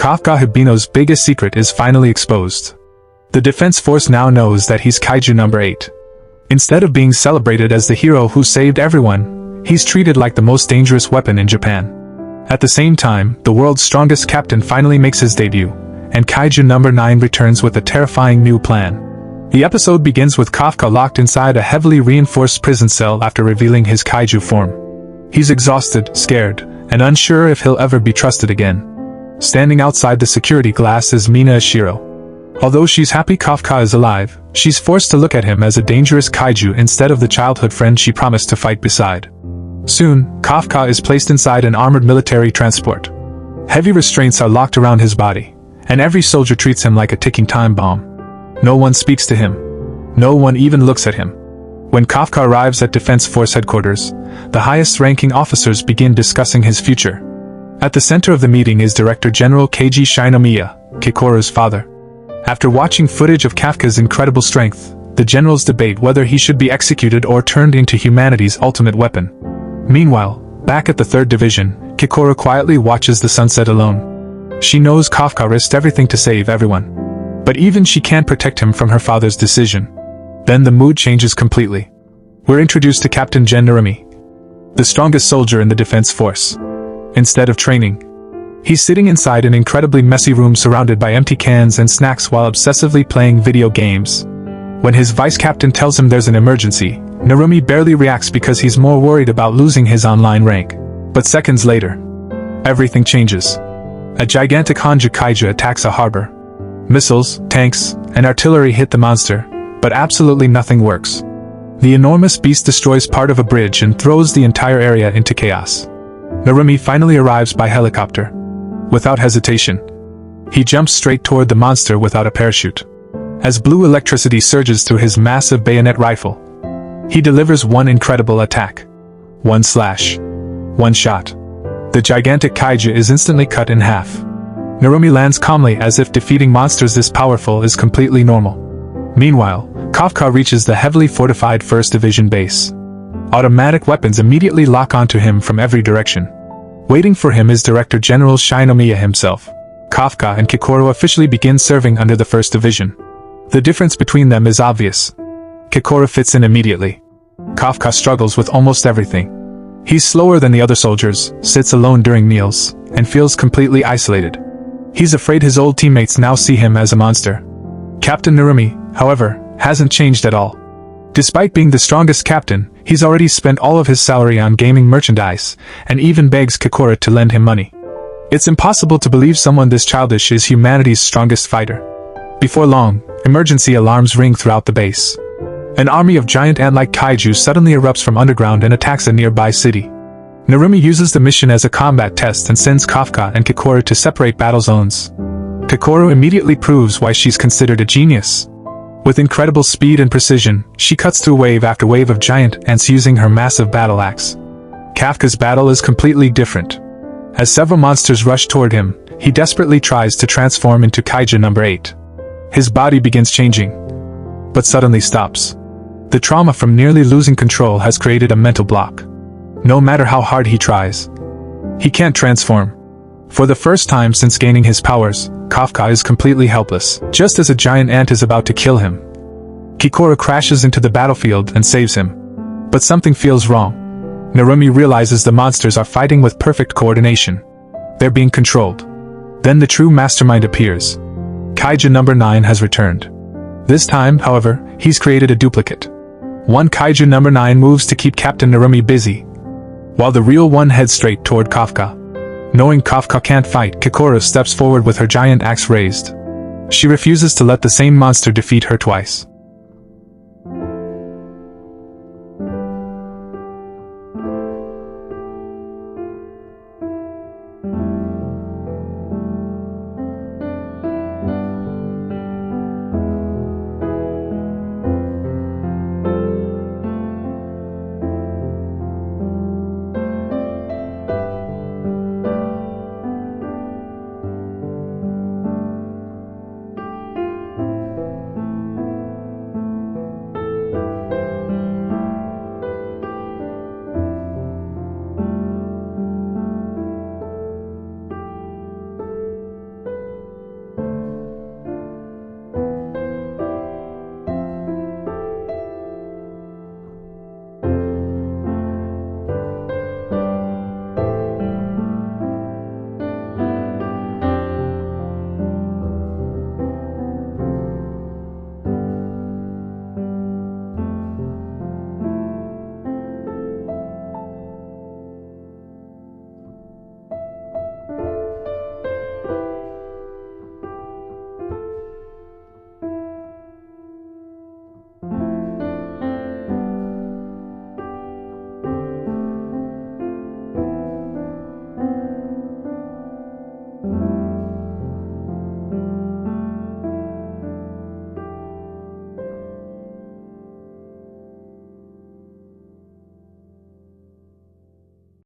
Kafka Hibino's biggest secret is finally exposed. The defense force now knows that he's Kaiju number 8. Instead of being celebrated as the hero who saved everyone, he's treated like the most dangerous weapon in Japan. At the same time, the world's strongest captain finally makes his debut, and Kaiju number 9 returns with a terrifying new plan. The episode begins with Kafka locked inside a heavily reinforced prison cell after revealing his Kaiju form. He's exhausted, scared, and unsure if he'll ever be trusted again. Standing outside the security glass is Mina Ishiro. Although she's happy Kafka is alive, she's forced to look at him as a dangerous kaiju instead of the childhood friend she promised to fight beside. Soon, Kafka is placed inside an armored military transport. Heavy restraints are locked around his body, and every soldier treats him like a ticking time bomb. No one speaks to him. No one even looks at him. When Kafka arrives at Defense Force headquarters, the highest-ranking officers begin discussing his future. At the center of the meeting is Director General Keiji Shinomiya, Kikoru's father. After watching footage of Kafka's incredible strength, the generals debate whether he should be executed or turned into humanity's ultimate weapon. Meanwhile, back at the 3rd Division, Kikoru quietly watches the sunset alone. She knows Kafka risked everything to save everyone. But even she can't protect him from her father's decision. Then the mood changes completely. We're introduced to Captain Gen Narumi, the strongest soldier in the defense force. Instead of training, he's sitting inside an incredibly messy room surrounded by empty cans and snacks while obsessively playing video games. When his vice captain tells him there's an emergency, Narumi barely reacts because he's more worried about losing his online rank. But seconds later, everything changes. A gigantic Hanju Kaiju attacks a harbor. Missiles, tanks, and artillery hit the monster, but absolutely nothing works. The enormous beast destroys part of a bridge and throws the entire area into chaos. Narumi finally arrives by helicopter. Without hesitation, he jumps straight toward the monster without a parachute. As blue electricity surges through his massive bayonet rifle, he delivers one incredible attack. One slash. One shot. The gigantic kaiju is instantly cut in half. Narumi lands calmly as if defeating monsters this powerful is completely normal. Meanwhile, Kafka reaches the heavily fortified 1st Division base. Automatic weapons immediately lock onto him from every direction. Waiting for him is Director General Shinomiya himself. Kafka and Kikoru officially begin serving under the 1st Division. The difference between them is obvious. Kikoru fits in immediately. Kafka struggles with almost everything. He's slower than the other soldiers, sits alone during meals, and feels completely isolated. He's afraid his old teammates now see him as a monster. Captain Narumi, however, hasn't changed at all. Despite being the strongest captain, he's already spent all of his salary on gaming merchandise, and even begs Kikoru to lend him money. It's impossible to believe someone this childish is humanity's strongest fighter. Before long, emergency alarms ring throughout the base. An army of giant ant-like kaiju suddenly erupts from underground and attacks a nearby city. Narumi uses the mission as a combat test and sends Kafka and Kikoru to separate battle zones. Kikoru immediately proves why she's considered a genius. With incredible speed and precision, she cuts through wave after wave of giant ants using her massive battle axe. Kafka's battle is completely different. As several monsters rush toward him, he desperately tries to transform into Kaiju number 8. His body begins changing, but suddenly stops. The trauma from nearly losing control has created a mental block. No matter how hard he tries, he can't transform. For the first time since gaining his powers, Kafka is completely helpless, just as a giant ant is about to kill him. Kikoru crashes into the battlefield and saves him. But something feels wrong. Narumi realizes the monsters are fighting with perfect coordination. They're being controlled. Then the true mastermind appears. Kaiju number 9 has returned. This time, however, he's created a duplicate. One Kaiju number 9 moves to keep Captain Narumi busy, while the real one heads straight toward Kafka. Knowing Kafka can't fight, Kikoru steps forward with her giant axe raised. She refuses to let the same monster defeat her twice.